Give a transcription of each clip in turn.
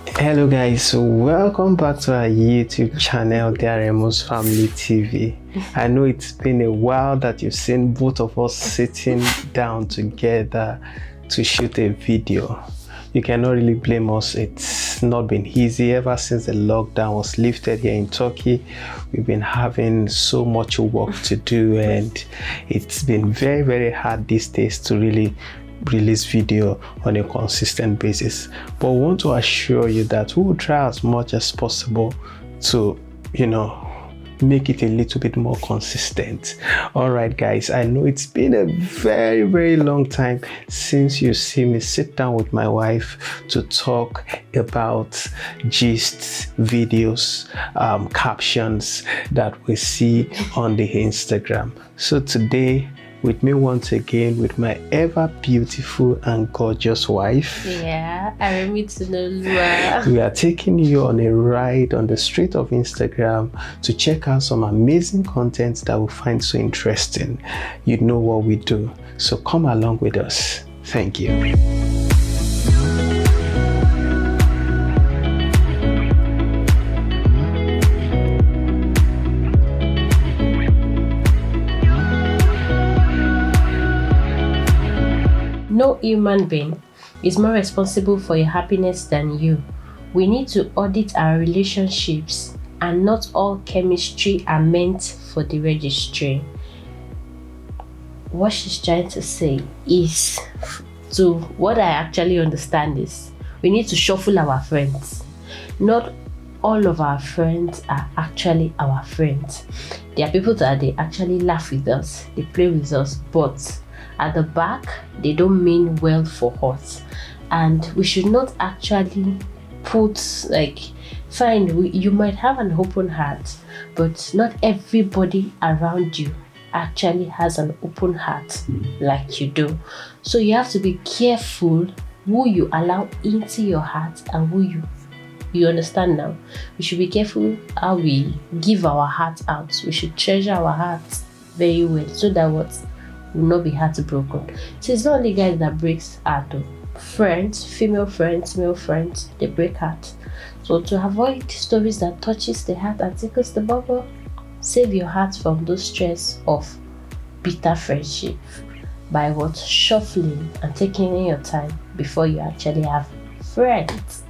Hello guys, so welcome back to our YouTube channel, Daremo's Family TV. I know it's been a while that you've seen both of us sitting down together to shoot a video. You cannot really blame us. It's not been easy ever since the lockdown was lifted here in Turkey. We've been having so much work to do, and it's been very hard these days to really release video on a consistent basis. But we want to assure you that we will try as much as possible to, make it a little bit more consistent. All right guys, I know it's been a very long time since you see me sit down with my wife to talk about gists, videos, captions that we see on the Instagram. So today, with me once again with my ever beautiful and gorgeous wife. Yeah, Aremi. We are taking you on a ride on the street of Instagram to check out some amazing content that we find so interesting. You know what we do, so come along with us. Thank you. No human being is more responsible for your happiness than you. We need to audit our relationships, and not all chemistry are meant for the registry. What she's trying to say is, to what I actually understand is, we need to shuffle our friends. Not all of our friends are actually our friends. There are people that they actually laugh with us, they play with us, but at the back, they don't mean well for us. And we should not actually put you might have an open heart, but not everybody around you actually has an open heart like you do. So you have to be careful who you allow into your heart and who you understand now. We should be careful how we give our heart out. We should treasure our hearts very well, so that will not be heartbroken. So it's not only guys that breaks heart. Friends, female friends, male friends, they break heart. So to avoid stories that touches the heart and tickles the bubble, save your heart from those stress of bitter friendship by shuffling and taking in your time before you actually have friends.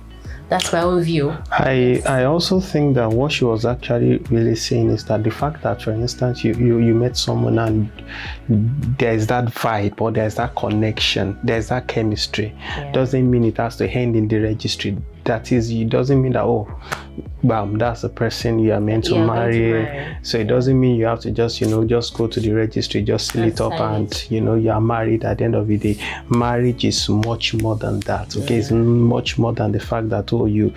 That's my own view. I also think that what she was actually really saying is that the fact that, for instance, you met someone and there's that vibe or there's that connection, there's that chemistry, doesn't mean it has to end in the registry. That is, it doesn't mean that, oh, bam, that's the person you are meant to marry. So it doesn't mean you have to just go to the registry, just seal it up, and you are married at the end of the day. Marriage is much more than that. Okay, it's much more than the fact that, oh, you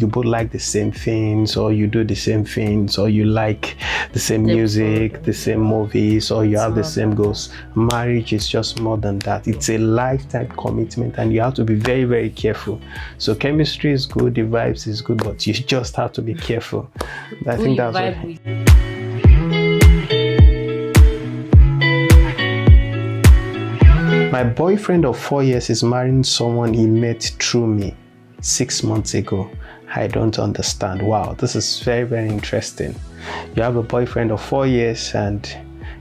both like the same things, or you do the same things, or you like the same music, the same movies, or you have the same goals. Marriage is just more than that. It's a lifetime commitment, and you have to be very careful. So chemistry is good, the vibes is good, but you just have to be careful. I think that's what. My boyfriend of 4 years is marrying someone he met through me 6 months ago. I don't understand. Wow, this is very interesting. You have a boyfriend of 4 years and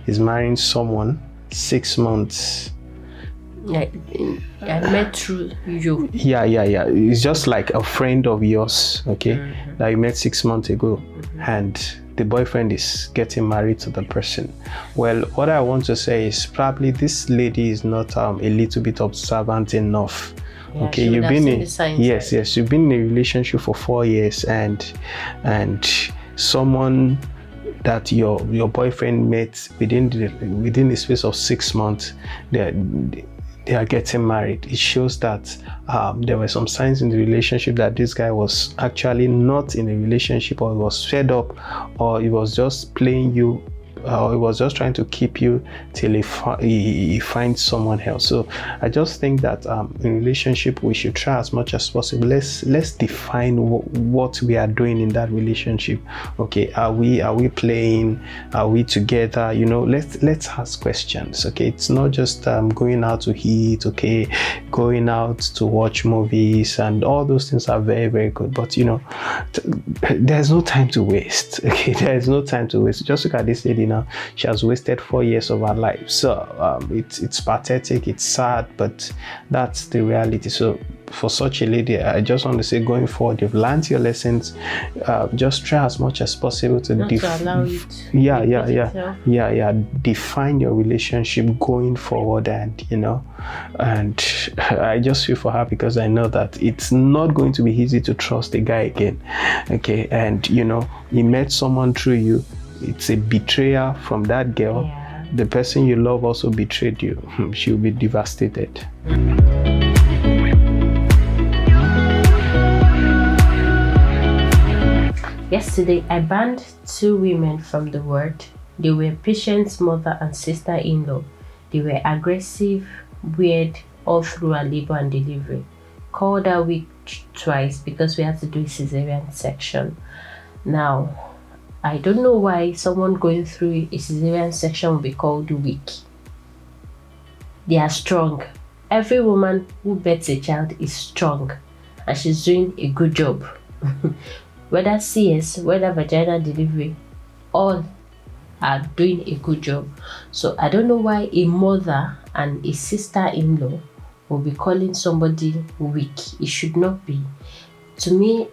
he's marrying someone 6 months. I met through you. Yeah. It's just like a friend of yours, okay, that you met 6 months ago, and the boyfriend is getting married to the person. Well, what I want to say is probably this lady is not a little bit observant enough. Yeah, okay, you've been in you've been in a relationship for 4 years, and someone that your boyfriend met within the space of 6 months, they are getting married. It shows that there were some signs in the relationship that this guy was actually not in a relationship, or he was fed up, or he was just playing you he was just trying to keep you till he finds someone else. So I just think that in relationship we should try as much as possible. Let's define what we are doing in that relationship. Okay, are we playing? Are we together? You know, let's ask questions. Okay, it's not just going out to eat. Okay, going out to watch movies, and all those things are very, very good. But you know, there's no time to waste. Okay, there's no time to waste. Just look at this lady now. She has wasted 4 years of her life. So it's pathetic, it's sad, but that's the reality. So for such a lady, I just want to say, going forward, you've learned your lessons. Just try as much as possible to define your relationship going forward, and you know, and I just feel for her, because I know that it's not going to be easy to trust a guy again. Okay, and you know, he met someone through you. It's a betrayal from that girl. Yeah. The person you love also betrayed you. She'll be devastated. Yesterday, I banned 2 women from the word. They were patient's mother and sister-in-law. They were aggressive, weird, all through her labor and delivery. Called her weak twice because we had to do a cesarean section. Now, I don't know why someone going through a cesarean section will be called weak. They are strong. Every woman who births a child is strong, and she's doing a good job. Whether CS, whether vaginal delivery, all are doing a good job. So I don't know why a mother and a sister-in-law will be calling somebody weak. It should not be. To me,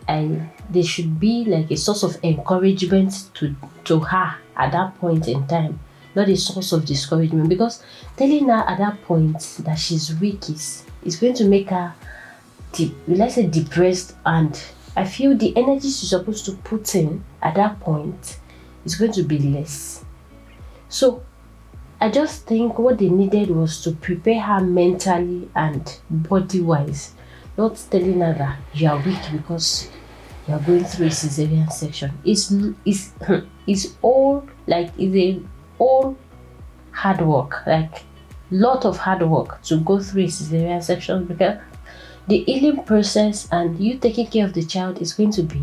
they should be like a source of encouragement to her at that point in time, not a source of discouragement, because telling her at that point that she's weak is going to make her, let's say, depressed, and I feel the energy she's supposed to put in at that point is going to be less. So I just think what they needed was to prepare her mentally and body-wise, not telling her that you are weak because you are going through a cesarean section. It's all hard work, like lot of hard work to go through a cesarean section, because the healing process and you taking care of the child is going to be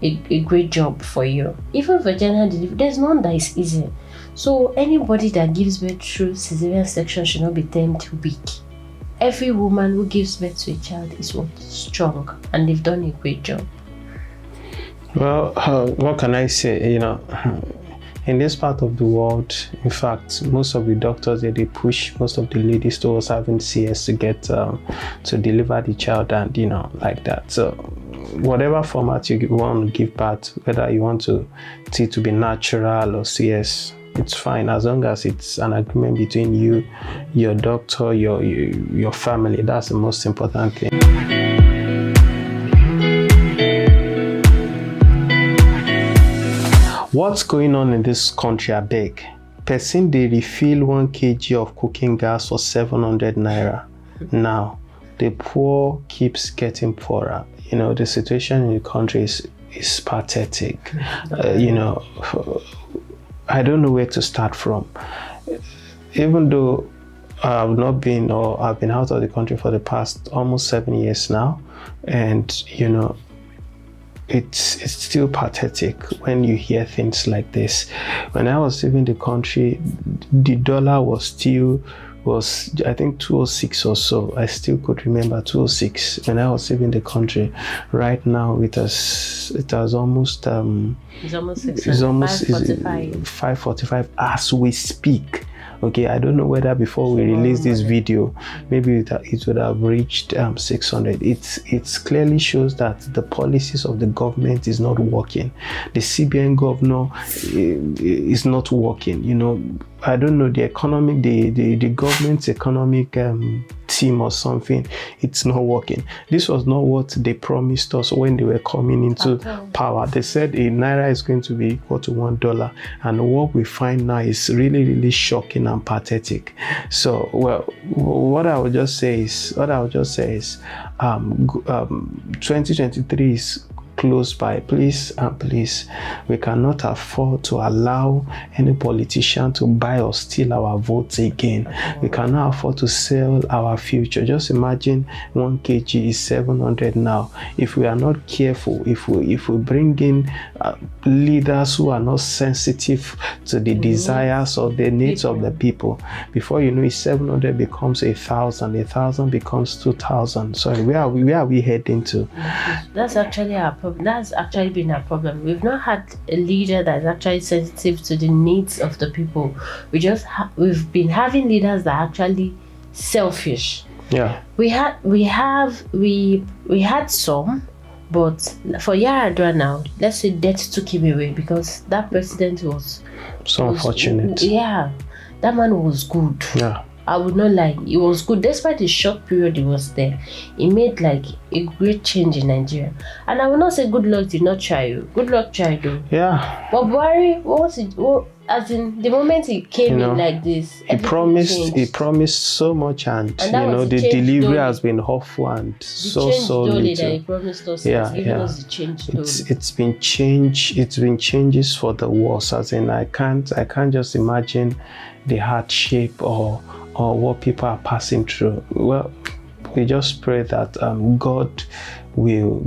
a great job for you. Even vaginal delivery, there's none that is easy. So anybody that gives birth through cesarean section should not be termed weak. Every woman who gives birth to a child is strong, and they've done a great job. Well, what can I say? You know, in this part of the world, in fact, most of the doctors, they push most of the ladies towards having CS to get to deliver the child, and you know, like that. So whatever format you want to give birth, whether you want it to be natural or CS, it's fine, as long as it's an agreement between you, your doctor, your family. That's the most important thing. What's going on in this country, I beg? Person, they refill 1 kg of cooking gas for 700 naira. Now, the poor keeps getting poorer. You know, the situation in the country is pathetic. You know, I don't know where to start from. Even though I've been out of the country for the past almost 7 years now, and you know, it's still pathetic when you hear things like this. When I was leaving the country, the dollar was I think 206 or so. I still could remember 206 when I was leaving the country. Right now it has almost it's almost 545 as we speak. Okay, I don't know whether before we release this video, maybe it would have reached 600. It clearly shows that the policies of the government is not working. The CBN governor is not working. You know, I don't know, the government's economic team or something, it's not working. This was not what they promised us when they were coming into power. They said a naira is going to be equal to $1, and what we find now is really, really shocking and pathetic. So, well, what I would just say is 2023 is close by. Please and please, we cannot afford to allow any politician to buy or steal our votes again. We cannot afford to sell our future. Just imagine 1 kg is 700 now. If we are not careful, if we bring in leaders who are not sensitive to the desires or the needs of the people, before you know it, 700 becomes 1,000, 1,000 becomes 2,000. Sorry, where are we heading to? That's actually our problem. That's actually been our problem. We've not had a leader that is actually sensitive to the needs of the people. We've been having leaders that are actually selfish. Yeah. We had some, but for Yar'Adua now, let's say death took him away because that president was unfortunate. Yeah, that man was good. Yeah. I would not lie, he was good. Despite the short period he was there, he made like a great change in Nigeria. And I will not say good luck did not try you. Good luck tried you. Yeah. But Buhari, as in the moment he came in like this, he promised so much, and you know the delivery has been awful and so little. That he promised us, us the change. It's been changes for the worse. As in, I can't just imagine the hardship or what people are passing through. Well, we just pray that God will,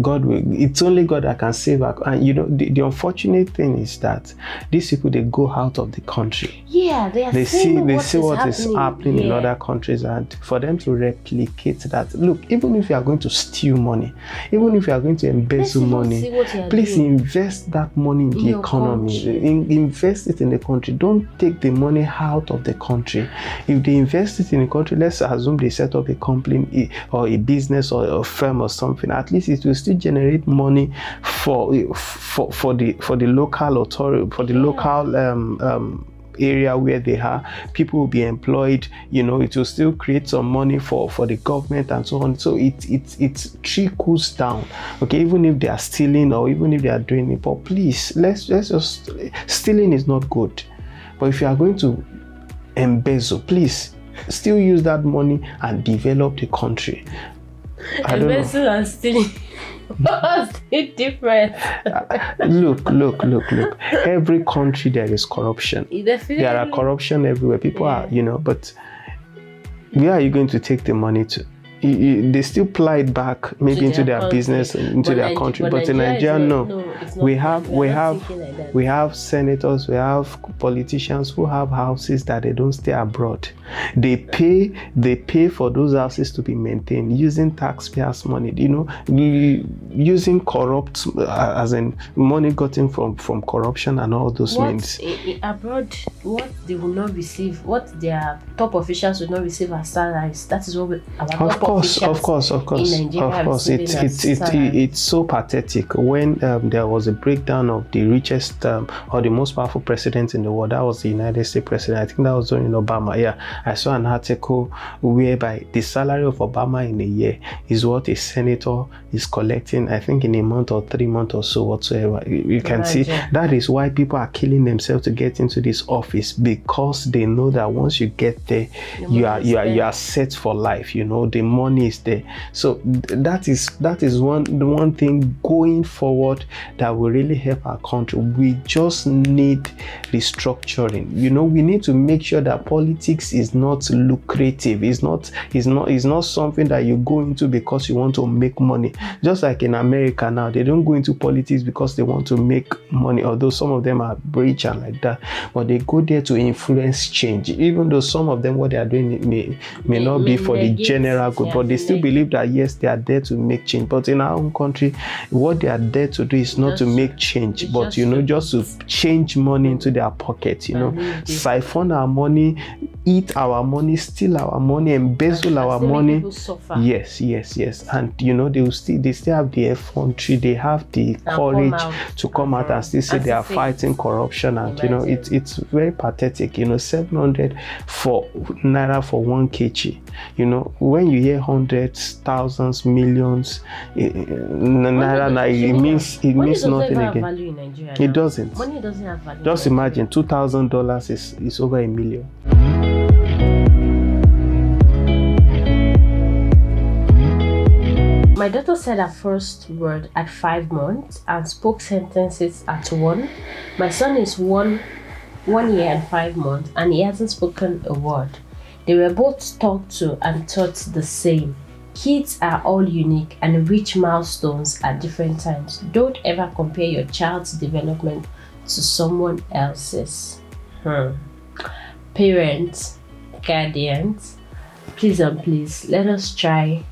it's only God that can save us. And you know, the unfortunate thing is that these people, they go out of the country. Yeah, they see what is happening in other countries, and for them to replicate that. Look, even if you are going to steal money, even if you are going to embezzle money, please invest that money in the economy. Invest it in the country. Don't take the money out of the country. If they invest it in the country, let's assume they set up a company or a business or a firm or something. At least it will still generate money for the local authority, for the local area where they are. People will be employed. You know, it will still create some money for the government and so on. So it trickles down. Okay, even if they are stealing or even if they are doing it, but please, let's just, stealing is not good. But if you are going to embezzle, please still use that money and develop the country. Embezzle and stealing. What's the difference? Look. Every country there is corruption. There are corruption everywhere. People are, you know, but where are you going to take the money to? They still ply it back maybe into their business, into their country, but in Nigeria, no. We have senators, we have politicians who have houses that they don't stay abroad. They pay for those houses to be maintained using taxpayers' money. You know, using corrupt, as in money gotten from corruption and all those means. Abroad, what they will not receive, what their top officials will not receive as salaries. That is what our top Of course. It's so pathetic. When there was a breakdown of the richest or the most powerful president in the world, that was the United States president. I think that was during Obama. Yeah, I saw an article whereby the salary of Obama in a year is what a senator is collecting, I think, in a month or 3 months or so whatsoever. You can see that is why people are killing themselves to get into this office, because they know that once you get there, you are set for life. You know, the money is there. So that is the one thing going forward that will really help our country. We just need restructuring. You know, we need to make sure that politics is not lucrative. It's not something that you go into because you want to make money. Just like in America now, they don't go into politics because they want to make money, although some of them are rich and like that, but they go there to influence change. Even though some of them, what they are doing may not be for the general good, but they still believe that yes, they are there to make change. But in our own country, what they are there to do is not to make change, but you know, just to change money into their pocket. You know, siphon our money, eat our money, steal our money, embezzle our money. Yes. And you know, they still have the effrontery, they have the courage to come out and still say they are fighting corruption. And you know, it's very pathetic. You know, 700 naira for 1 kg. You know, when you hear hundreds, thousands, millions naira, it means nothing again. It doesn't. Money doesn't have value. Just imagine $2,000 is over $1 million. My daughter said her first word at 5 months and spoke sentences at 1. My son is 1 year and 5 months and he hasn't spoken a word. They were both talked to and taught the same. Kids are all unique and reach milestones at different times. Don't ever compare your child's development to someone else's. Parents, guardians, please and please, let us try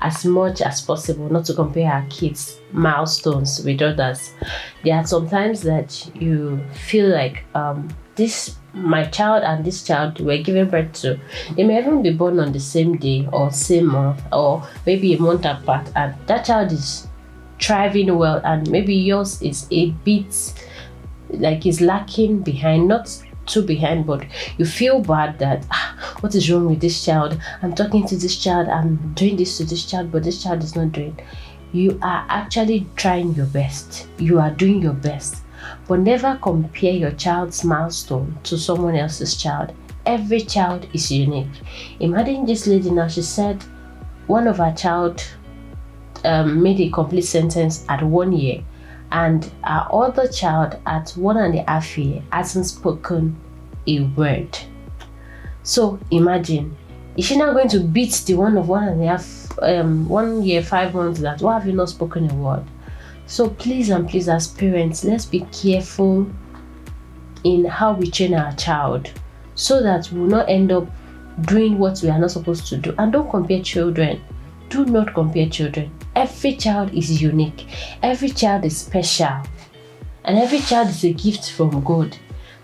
as much as possible not to compare our kids' milestones with others. There are some times that you feel like my child and this child were given birth to. They may even be born on the same day or same month or maybe a month apart, and that child is thriving well and maybe yours is a bit like is lacking behind, not too behind, but you feel bad that what is wrong with this child? I'm talking to this child, I'm doing this to this child, but this child is not doing. You are actually trying your best. You are doing your best. But never compare your child's milestone to someone else's child. Every child is unique. Imagine this lady now, she said one of her child made a complete sentence at 1 year, and our other child at 1.5 years hasn't spoken a word. So imagine, is she now going to beat the one of 1 year 5 months that why have you not spoken a word? So please and please, as parents, let's be careful in how we train our child so that we will not end up doing what we are not supposed to do. And don't compare children. Do not compare children. Every child is unique. Every child is special. And every child is a gift from God.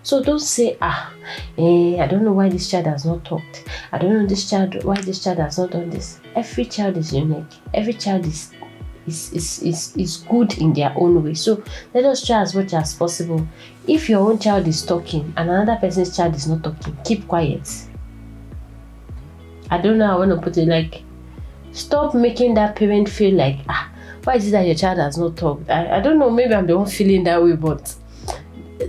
So don't say, I don't know why this child has not talked. I don't know why this child has not done this. Every child is unique. Every child is good in their own way. So let us try as much as possible. If your own child is talking and another person's child is not talking, keep quiet. I don't know how I want to put it, like, stop making that parent feel like, why is it that your child has not talked? I don't know, maybe I'm the one feeling that way, but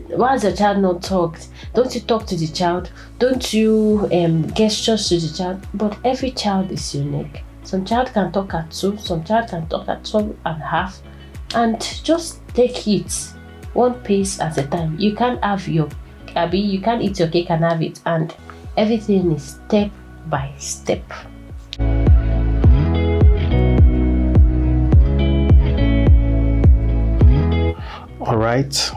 why has your child not talked? Don't you talk to the child? Don't you gestures to the child? But every child is unique. Some child can talk at 2, some child can talk at 12.5, and just take it one pace at a time. You can't you can't eat your cake and have it, and everything is step by step. All right.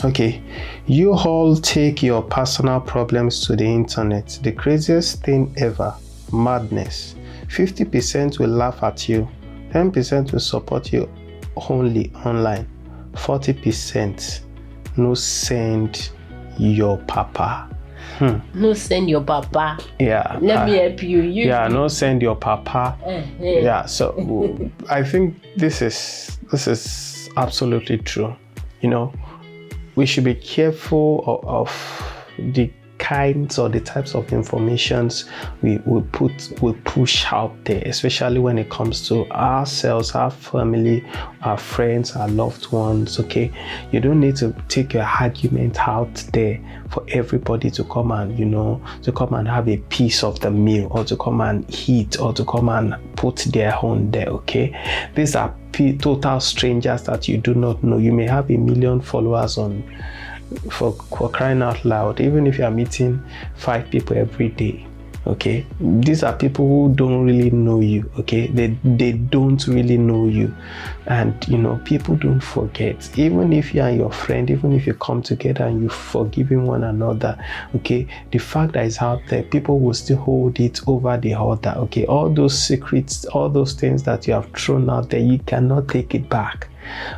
Okay, you all take your personal problems to the internet. The craziest thing ever, madness. 50% will laugh at you, 10% will support you only online, 40% no send your papa. No send your papa. Yeah. Let me help you. No send your papa. Yeah. So I think this is absolutely true. You know, we should be careful of the kinds or the types of informations we push out there, especially when it comes to ourselves, our family, our friends, our loved ones. Okay, you don't need to take your argument out there for everybody to come and have a piece of the meal, or to come and eat, or to come and put their own there. Okay, these are total strangers that you do not know. You may have 1 million followers for crying out loud, even if you are meeting 5 people every day. Okay, these are people who don't really know you. Okay, they don't really know you. And people don't forget, even if you and your friend, even if you come together and you're forgiving one another, okay, the fact that it's out there, people will still hold it over the other. Okay, all those secrets, all those things that you have thrown out there, you cannot take it back.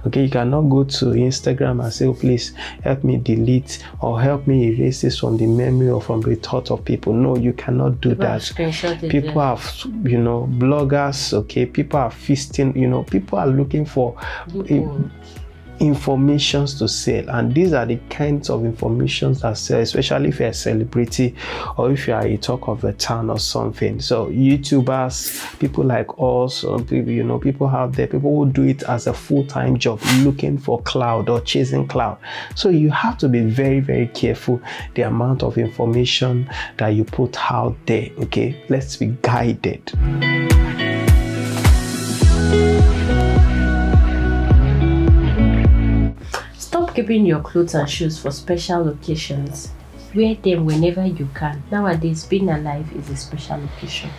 Okay, you cannot go to Instagram and say, oh, please help me delete or help me erase this from the memory or from the thought of people. No, you cannot do that. People have, bloggers, okay, people are feasting, people are looking for informations to sell, and these are the kinds of informations that sell, especially if you're a celebrity or if you are a talk of the town or something. So YouTubers, people like us, or people out there, people who do it as a full-time job, looking for cloud or chasing cloud. So you have to be very, very careful the amount of information that you put out there. Okay, let's be guided. keeping your clothes and shoes for special occasions. Wear them whenever you can. Nowadays, being alive is a special occasion.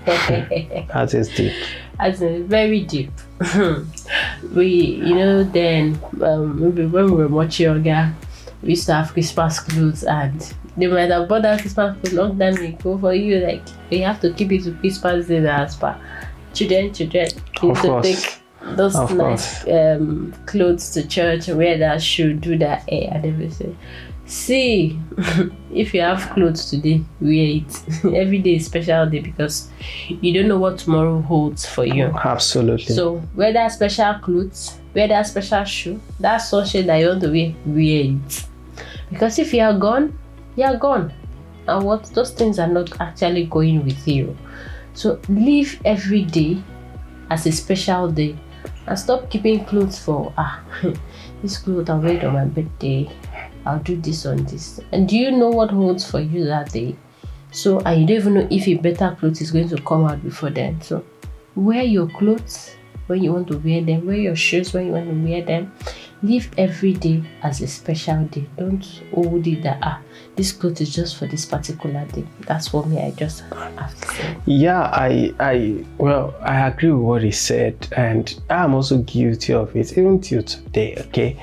That is deep. As in, very deep. Then maybe when we were much younger, we used to have Christmas clothes, and they might have bought that Christmas clothes long time ago for you. Like, you have to keep it to Christmas Day as per children. You need to take those nice clothes to church, wear that shoe, do that hair and everything. See, if you have clothes today, wear it. Every day is special day because you don't know what tomorrow holds for you. Absolutely. So wear that special clothes, wear that special shoe, that sunshade that you want to wear it. Because if you are gone, you are gone. And what those things are not actually going with you. So live every day as a special day and stop keeping clothes for this clothes I'll wear it on my birthday. I'll do this on this. And do you know what holds for you that day? So, and you don't even know if a better clothes is going to come out before then. So, wear your clothes when you want to wear them. Wear your shoes when you want to wear them. Live every day as a special day. Don't hold it that, this clothes is just for this particular day. That's for me, I just have to say. Yeah, I agree with what he said. And I'm also guilty of it, even till today, okay?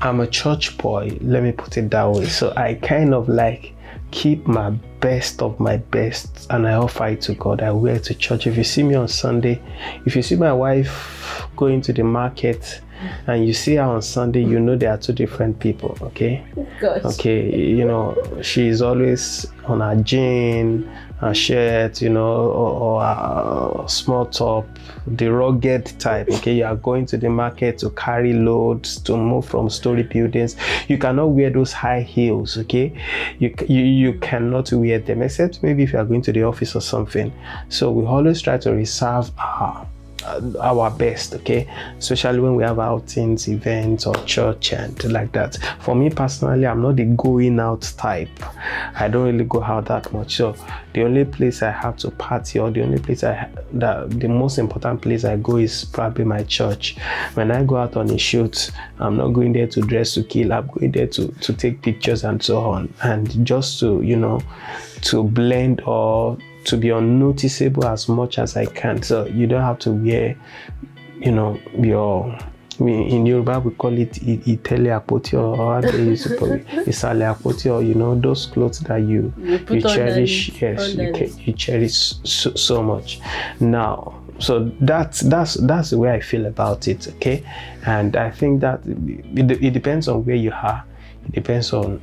I'm a church boy, let me put it that way. So I kind of like keep my best of my best and I offer it to God. I wear it to church. If you see me on Sunday, if you see my wife going to the market and you see her on Sunday, you know they are two different people, okay? Gosh. Okay, she's always on her jean, her shirt, or a small top, the rugged type, okay? You are going to the market to carry loads, to move from story buildings. You cannot wear those high heels, okay? You cannot wear them, except maybe if you are going to the office or something. So we always try to reserve our best, okay, especially when we have outings, events, or church and like that. For me personally, I'm not the going out type. I don't really go out that much. So the only place I have to party, or the only place the most important place I go is probably my church. When I go out on a shoot, I'm not going there to dress to kill. I'm going there to take pictures and so on, and just to to blend or to be unnoticeable as much as I can. So you don't have to wear, in Yoruba we call it itele apoti, or how they used to call it isale apoti, or those clothes that you cherish. Yes, you cherish so much. Now, so that's the way I feel about it, okay? And I think that it depends on where you are. It depends on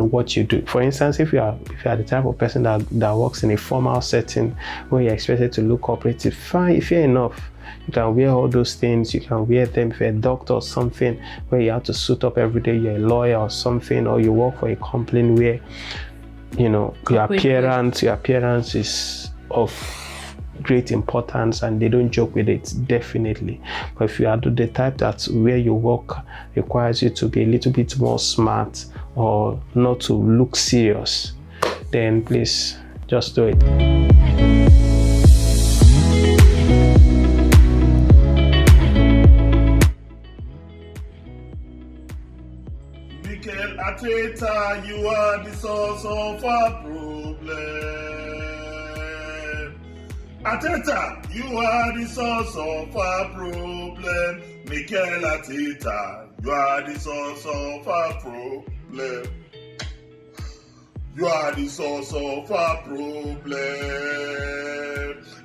what you do. For instance, if you are the type of person that works in a formal setting where you're expected to look cooperative, fine, fair enough. You can wear all those things. You can wear them. If you're a doctor or something where you have to suit up every day, you're a lawyer or something, or you work for a company where your appearance is of great importance and they don't joke with it, definitely. But if you are the type that where you work requires you to be a little bit more smart or not to look serious, then please just do it. Mikel Arteta, you are the source of our problem. Arteta, you are the source of our problem. Mikel Arteta, you are the source of our problem. You are the source of our problem.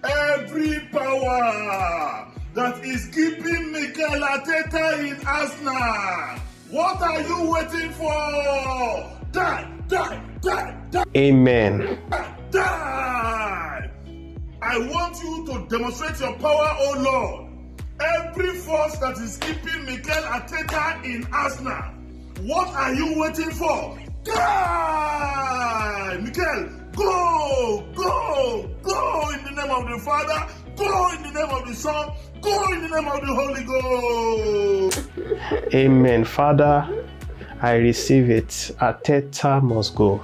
Every power that is keeping Mikel Arteta in Arsenal, what are you waiting for? Die, die, die, die. Amen. Die. I want you to demonstrate your power, oh Lord. Every force that is keeping Mikel Arteta in Arsenal, what are you waiting for? Die! Mikel, go, go, go in the name of the Father, go in the name of the Son, go in the name of the Holy Ghost. Amen. Father, I receive it. Arteta must go.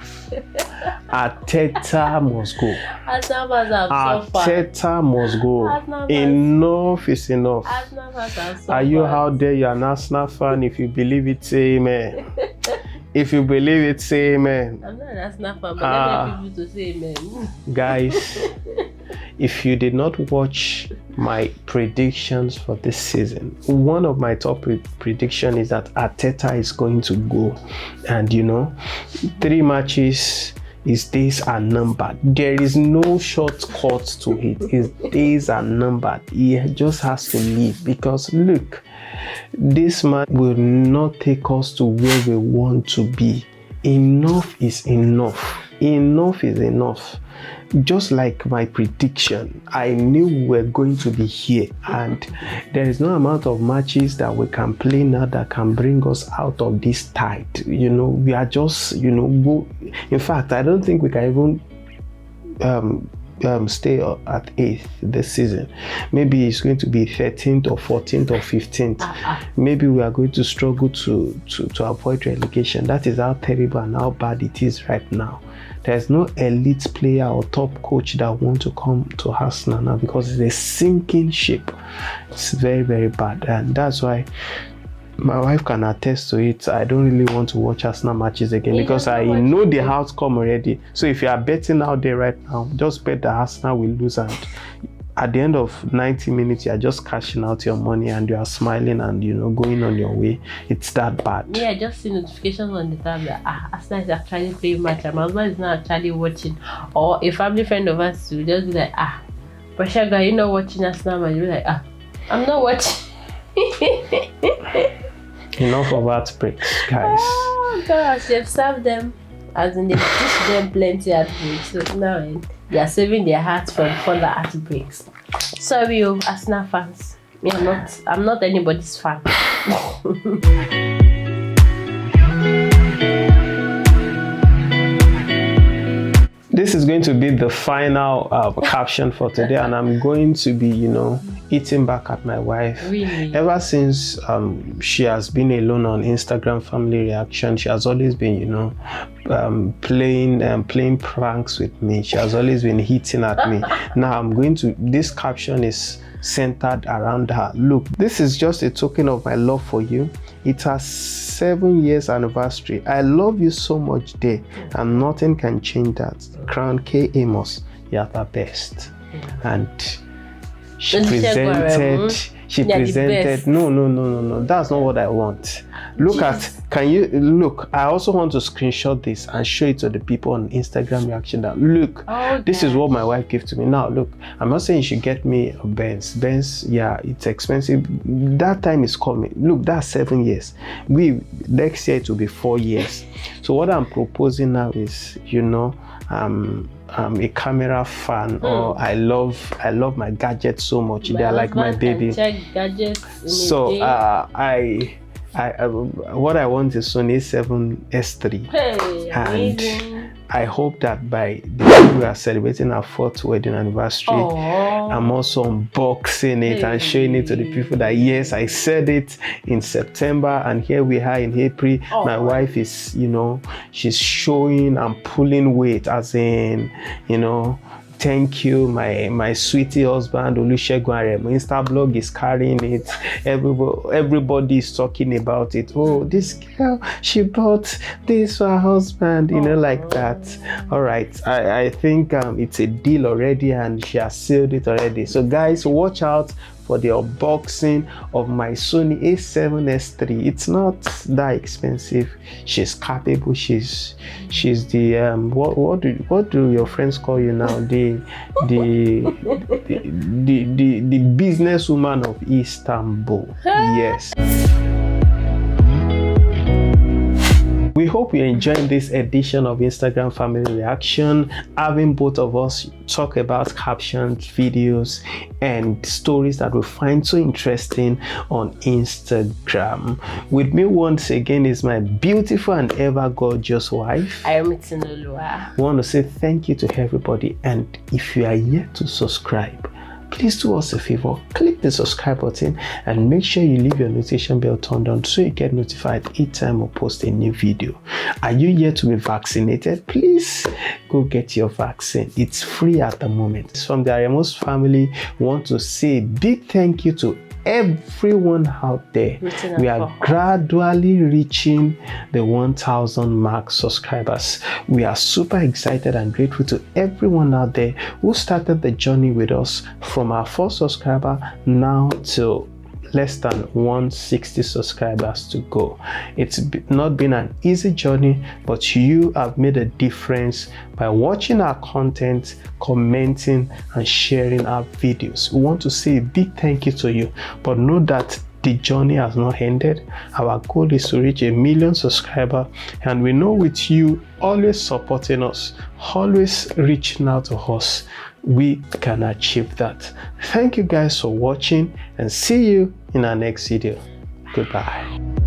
Ateta must go. Ateta must go. Enough is enough. Are you out there? You're an Arsenal fan. If you believe it, say amen. If you believe it, say amen. I'm not an Arsenal fan, but let me people to say amen. Guys, if you did not watch my predictions for this season, one of my top prediction is that Arteta is going to go. And 3 matches, his days are numbered. There is no shortcut to it. His days are numbered. He just has to leave, because look, this man will not take us to where we want to be. Enough is enough. Enough is enough. Just like my prediction, I knew we were going to be here, and there is no amount of matches that we can play now that can bring us out of this tide. We are just, in fact, I don't think we can even stay at 8th this season. Maybe it's going to be 13th or 14th or 15th. Maybe we are going to struggle to avoid relegation. That is how terrible and how bad it is right now. There's no elite player or top coach that want to come to Arsenal now, because it's a sinking ship. It's very, very bad, and that's why my wife can attest to it. I don't really want to watch Arsenal matches again, because I know the outcome already. So if you are betting out there right now, just bet that Arsenal will lose, and at the end of 90 minutes, you are just cashing out your money and you are smiling and going on your way. It's that bad. Yeah, I just see notifications on the tab that Arsenal is actually playing match, and my husband is not actually watching. Or a family friend of us will just be like, pressure guy, you're not watching Arsenal match. You'll be like, I'm not watching. Enough of heartbreaks, guys. Oh gosh, they've served them, as in they've pushed them plenty heartbreaks. So now they are saving their hearts from further heartbreaks. Sorry, Arsenal fans. I'm not anybody's fan. This is going to be the final caption for today, and I'm going to be, eating back at my wife. Really? Ever since she has been alone on Instagram Family Reaction, she has always been, playing pranks with me. She has always been hitting at me. Now this caption is centered around her. Look, this is just a token of my love for you. It has 7 years anniversary. I love you so much, dear, and nothing can change that. Crown K. Amos, you're the best. And she presented. No, that's not what I want. I also want to screenshot this and show it to the people on Instagram Reaction that look, this is what my wife gave to me. Now look, I'm not saying you should get me a Benz, yeah, it's expensive. That time is coming. Look, that's 7 years. Next year it will be 4 years. So what I'm proposing now is, I'm a camera fan, or I love my gadgets so much. They're like my baby. So what I want is Sony A7S3, and I hope that by the time we are celebrating our 4th wedding anniversary, I'm also unboxing it and showing it to the people that yes, I said it in September, and here we are in April. My wife is, she's showing and pulling weight, as in, thank you, my sweetie husband Olusegun. My Insta blog is carrying it. Everybody is talking about it. Oh, this girl, she bought this for her husband, like that. All right, I think it's a deal already, and she has sealed it already. So guys, watch out for the unboxing of my Sony A7S3. It's not that expensive. She's capable. She's the what do your friends call you now? The businesswoman of Istanbul. Yes. We hope you're enjoying this edition of Instagram Family Reaction, having both of us talk about captions, videos, and stories that we find so interesting on Instagram. With me once again is my beautiful and ever gorgeous wife. I am Tinolua. I want to say thank you to everybody, and if you are yet to subscribe, please do us a favor, click the subscribe button and make sure you leave your notification bell turned on so you get notified each time we post a new video. Are you yet to be vaccinated? Please go get your vaccine. It's free at the moment. From the RMOS family, we want to say a big thank you to everyone out there. We are gradually reaching the 1,000 mark subscribers. We are super excited and grateful to everyone out there who started the journey with us from our first subscriber now to less than 160 subscribers to go. It's not been an easy journey, but you have made a difference by watching our content, commenting and sharing our videos. We want to say a big thank you to you, but know that the journey has not ended. Our goal is to reach 1 million subscribers, and we know with you always supporting us, always reaching out to us, we can achieve that. Thank you guys for watching and see you in our next video. Goodbye.